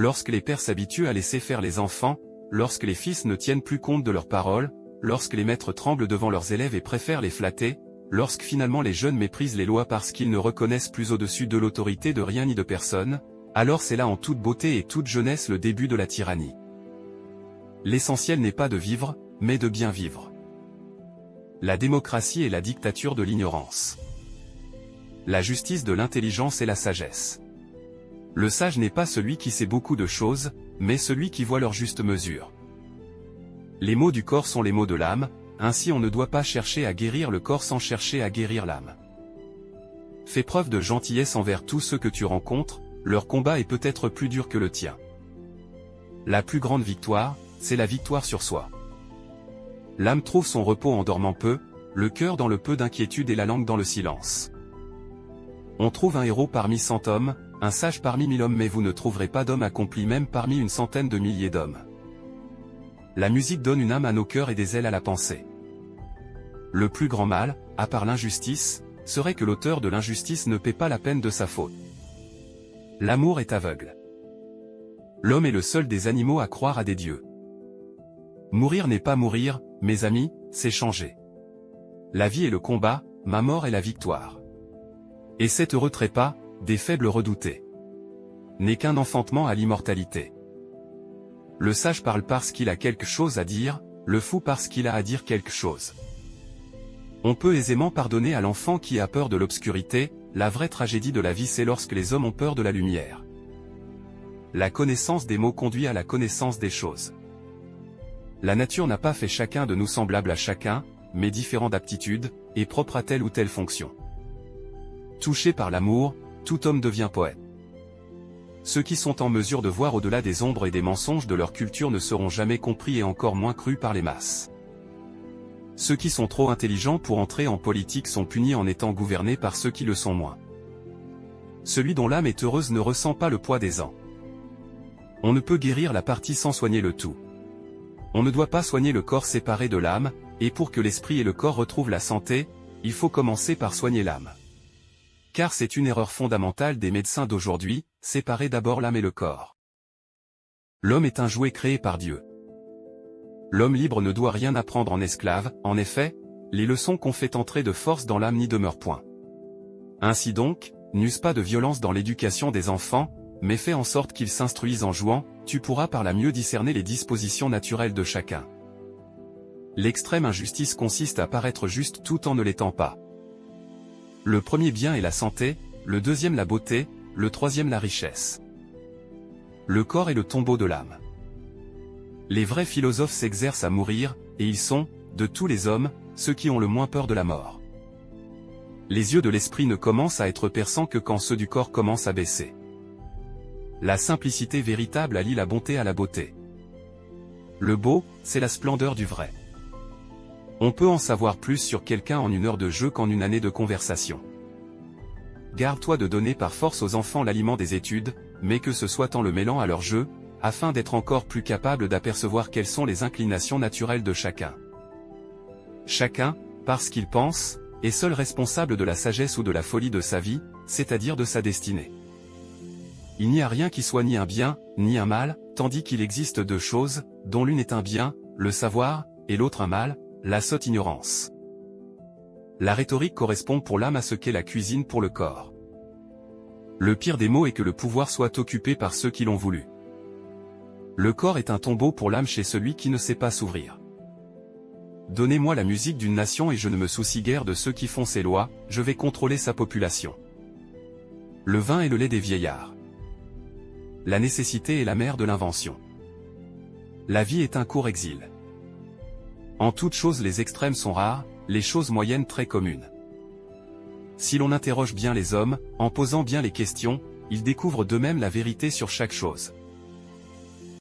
lorsque les pères s'habituent à laisser faire les enfants, lorsque les fils ne tiennent plus compte de leurs paroles, lorsque les maîtres tremblent devant leurs élèves et préfèrent les flatter, lorsque finalement les jeunes méprisent les lois parce qu'ils ne reconnaissent plus au-dessus de l'autorité de rien ni de personne, alors c'est là en toute beauté et toute jeunesse le début de la tyrannie. L'essentiel n'est pas de vivre, mais de bien vivre. La démocratie est la dictature de l'ignorance. La justice de l'intelligence et la sagesse. Le sage n'est pas celui qui sait beaucoup de choses, mais celui qui voit leur juste mesure. Les maux du corps sont les maux de l'âme, ainsi on ne doit pas chercher à guérir le corps sans chercher à guérir l'âme. Fais preuve de gentillesse envers tous ceux que tu rencontres, leur combat est peut-être plus dur que le tien. La plus grande victoire, c'est la victoire sur soi. L'âme trouve son repos en dormant peu, le cœur dans le peu d'inquiétude et la langue dans le silence. On trouve un héros parmi 100 hommes, un sage parmi 1000 hommes, mais vous ne trouverez pas d'homme accompli même parmi une centaine de milliers d'hommes. La musique donne une âme à nos cœurs et des ailes à la pensée. Le plus grand mal, à part l'injustice, serait que l'auteur de l'injustice ne paie pas la peine de sa faute. L'amour est aveugle. L'homme est le seul des animaux à croire à des dieux. Mourir n'est pas mourir, mes amis, c'est changer. La vie est le combat, ma mort est la victoire. Et cet heureux trépas, des faibles redoutés, n'est qu'un enfantement à l'immortalité. Le sage parle parce qu'il a quelque chose à dire, le fou parce qu'il a à dire quelque chose. On peut aisément pardonner à l'enfant qui a peur de l'obscurité, la vraie tragédie de la vie c'est lorsque les hommes ont peur de la lumière. La connaissance des mots conduit à la connaissance des choses. La nature n'a pas fait chacun de nous semblable à chacun, mais différent d'aptitude, et propre à telle ou telle fonction. Touché par l'amour, tout homme devient poète. Ceux qui sont en mesure de voir au-delà des ombres et des mensonges de leur culture ne seront jamais compris et encore moins crus par les masses. Ceux qui sont trop intelligents pour entrer en politique sont punis en étant gouvernés par ceux qui le sont moins. Celui dont l'âme est heureuse ne ressent pas le poids des ans. On ne peut guérir la partie sans soigner le tout. On ne doit pas soigner le corps séparé de l'âme, et pour que l'esprit et le corps retrouvent la santé, il faut commencer par soigner l'âme. Car c'est une erreur fondamentale des médecins d'aujourd'hui, séparer d'abord l'âme et le corps. L'homme est un jouet créé par Dieu. L'homme libre ne doit rien apprendre en esclave, en effet, les leçons qu'on fait entrer de force dans l'âme n'y demeurent point. Ainsi donc, n'use pas de violence dans l'éducation des enfants, mais fais en sorte qu'ils s'instruisent en jouant, tu pourras par là mieux discerner les dispositions naturelles de chacun. L'extrême injustice consiste à paraître juste tout en ne l'étant pas. Le premier bien est la santé, le deuxième la beauté, le troisième la richesse. Le corps est le tombeau de l'âme. Les vrais philosophes s'exercent à mourir, et ils sont, de tous les hommes, ceux qui ont le moins peur de la mort. Les yeux de l'esprit ne commencent à être perçants que quand ceux du corps commencent à baisser. La simplicité véritable allie la bonté à la beauté. Le beau, c'est la splendeur du vrai. On peut en savoir plus sur quelqu'un en une heure de jeu qu'en une année de conversation. Garde-toi de donner par force aux enfants l'aliment des études, mais que ce soit en le mêlant à leur jeu, afin d'être encore plus capable d'apercevoir quelles sont les inclinations naturelles de chacun. Chacun, parce qu'il pense, est seul responsable de la sagesse ou de la folie de sa vie, c'est-à-dire de sa destinée. Il n'y a rien qui soit ni un bien, ni un mal, tandis qu'il existe deux choses, dont l'une est un bien, le savoir, et l'autre un mal, la sotte ignorance. La rhétorique correspond pour l'âme à ce qu'est la cuisine pour le corps. Le pire des maux est que le pouvoir soit occupé par ceux qui l'ont voulu. Le corps est un tombeau pour l'âme chez celui qui ne sait pas s'ouvrir. Donnez-moi la musique d'une nation et je ne me soucie guère de ceux qui font ses lois, je vais contrôler sa population. Le vin est le lait des vieillards. La nécessité est la mère de l'invention. La vie est un court exil. En toutes choses les extrêmes sont rares, les choses moyennes très communes. Si l'on interroge bien les hommes, en posant bien les questions, ils découvrent d'eux-mêmes la vérité sur chaque chose.